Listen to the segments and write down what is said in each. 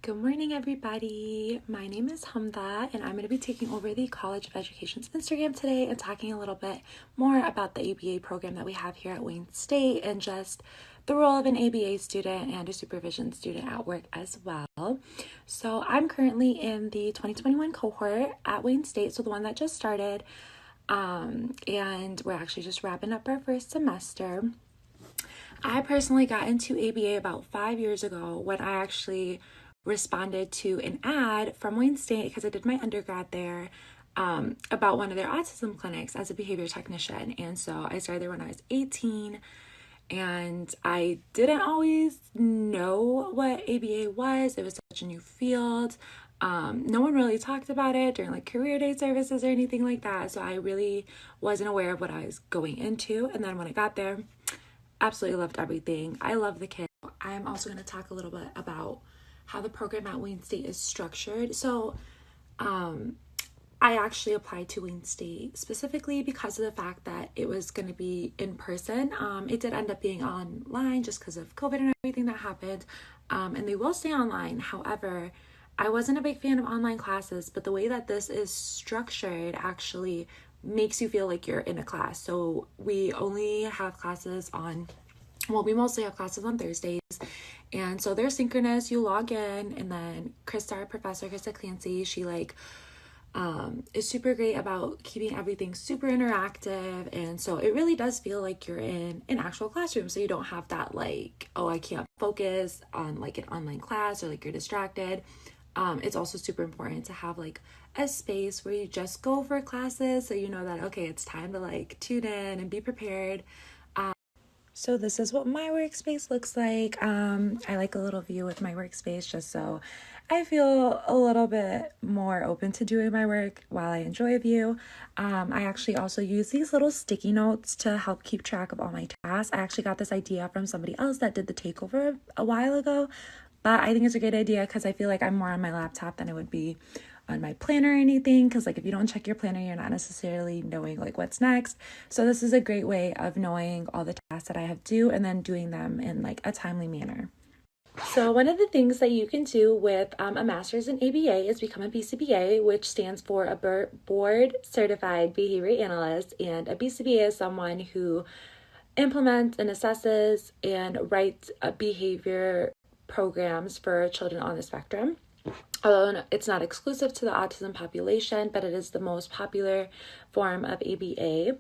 Good morning, everybody. My name is Hamdah, and I'm going to be taking over the College of Education's Instagram today and talking a little bit more about the ABA program that we have here at Wayne State and just the role of an ABA student and a supervision student at work as well. So I'm currently in the 2021 cohort at Wayne State, so the one that just started, and we're actually just wrapping up our first semester. I personally got into ABA about 5 years ago when I actually responded to an ad from Wayne State because I did my undergrad there about one of their autism clinics as a behavior technician. And so I started there when I was 18, and I didn't always know what ABA was. It was such a new field. No one really talked about it during like career day services or anything like that. So I really wasn't aware of what I was going into. And then when I got there, absolutely loved everything. I love the kids. I'm also going to talk a little bit about how the program at Wayne State is structured. So I actually applied to Wayne State specifically because of the fact that it was going to be in person. It did end up being online just because of COVID and everything that happened. And they will stay online. However, I wasn't a big fan of online classes, but the way that this is structured actually makes you feel like you're in a class. So we only have classes we mostly have classes on Thursdays. And so they're synchronous. You log in, and then Krista, our professor, Krista Clancy, she is super great about keeping everything super interactive. And so it really does feel like you're in an actual classroom. So you don't have that I can't focus on like an online class or like you're distracted. It's also super important to have like a space where you just go for classes so you know that, okay, it's time to tune in and be prepared. So this is what my workspace looks like. I like a little view with my workspace just so I feel a little bit more open to doing my work while I enjoy a view. I actually also use these little sticky notes to help keep track of all my tasks. I actually got this idea from somebody else that did the Takeover a while ago, but I think it's a great idea because I feel like I'm more on my laptop than I would be on my planner or anything, because if you don't check your planner, you're not necessarily knowing what's next. So this is a great way of knowing all the tasks that I have due and then doing them in a timely manner. So one of the things that you can do with a master's in ABA is become a BCBA, which stands for a board certified behavior analyst. And a BCBA is someone who implements and assesses and writes behavior programs for children on the spectrum. Although it's not exclusive to the autism population, but it is the most popular form of ABA.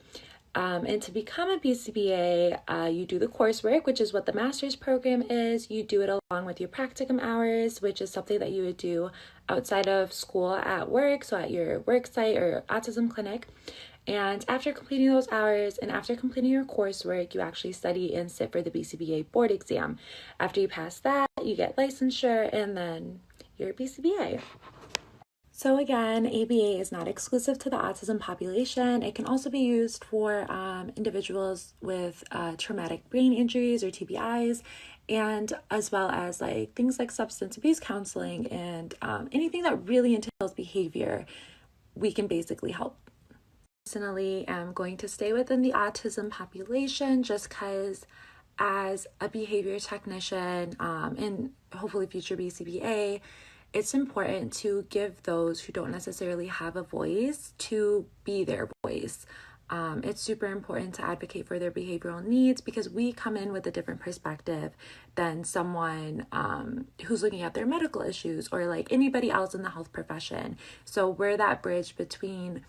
And to become a BCBA, you do the coursework, which is what the master's program is. You do it along with your practicum hours, which is something that you would do outside of school at work, so at your work site or autism clinic. And after completing those hours and after completing your coursework, you actually study and sit for the BCBA board exam. After you pass that, you get licensure, and then you're a BCBA. So again, ABA is not exclusive to the autism population. It can also be used for individuals with traumatic brain injuries or TBIs, and as well as things like substance abuse counseling and anything that really entails behavior, we can basically help. Personally, I'm going to stay within the autism population just because as a behavior technician and hopefully future BCBA, it's important to give those who don't necessarily have a voice to be their voice. It's super important to advocate for their behavioral needs because we come in with a different perspective than someone who's looking at their medical issues or anybody else in the health profession. So we're that bridge between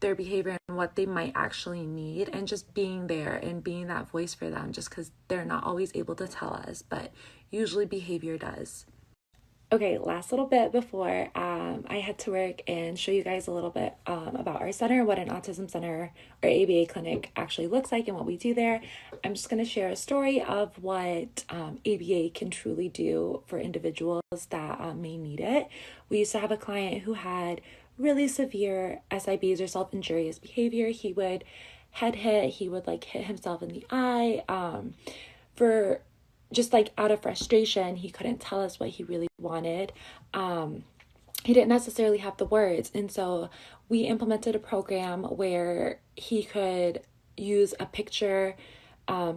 their behavior and what they might actually need, and just being there and being that voice for them, just because they're not always able to tell us, but usually behavior does. Okay, last little bit before I head to work and show you guys a little bit about our center, what an autism center or ABA clinic actually looks like and what we do there. I'm just going to share a story of what ABA can truly do for individuals that may need it. We used to have a client who had really severe SIBs or self-injurious behavior. He would head hit, he would hit himself in the eye for just out of frustration. He couldn't tell us what he really wanted. He didn't necessarily have the words. And so we implemented a program where he could use a picture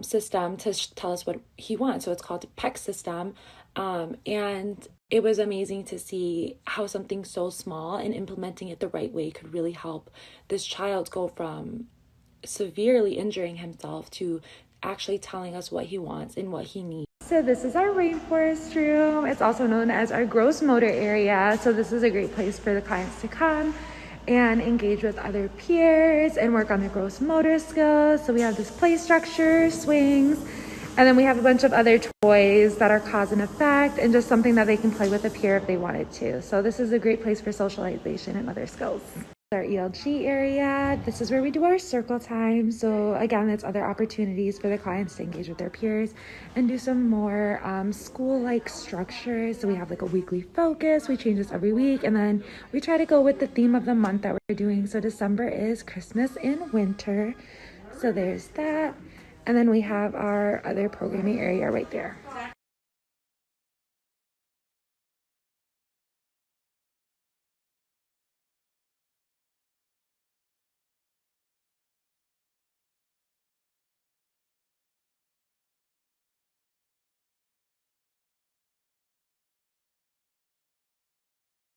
system to tell us what he wants. So it's called a PEC system. And it was amazing to see how something so small and implementing it the right way could really help this child go from severely injuring himself to actually telling us what he wants and what he needs. So this is our Rainforest Room. It's also known as our gross motor area. So this is a great place for the clients to come and engage with other peers and work on their gross motor skills. So we have this play structure, swings, and then we have a bunch of other toys that are cause and effect and just something that they can play with a peer if they wanted to. So this is a great place for socialization and other skills. Our ELG area, this is where we do our circle time. So again, it's other opportunities for the clients to engage with their peers and do some more school-like structures. So we have like a weekly focus. We change this every week, and then we try to go with the theme of the month that we're doing. So December is Christmas in winter. So there's that. And then we have our other programming area right there.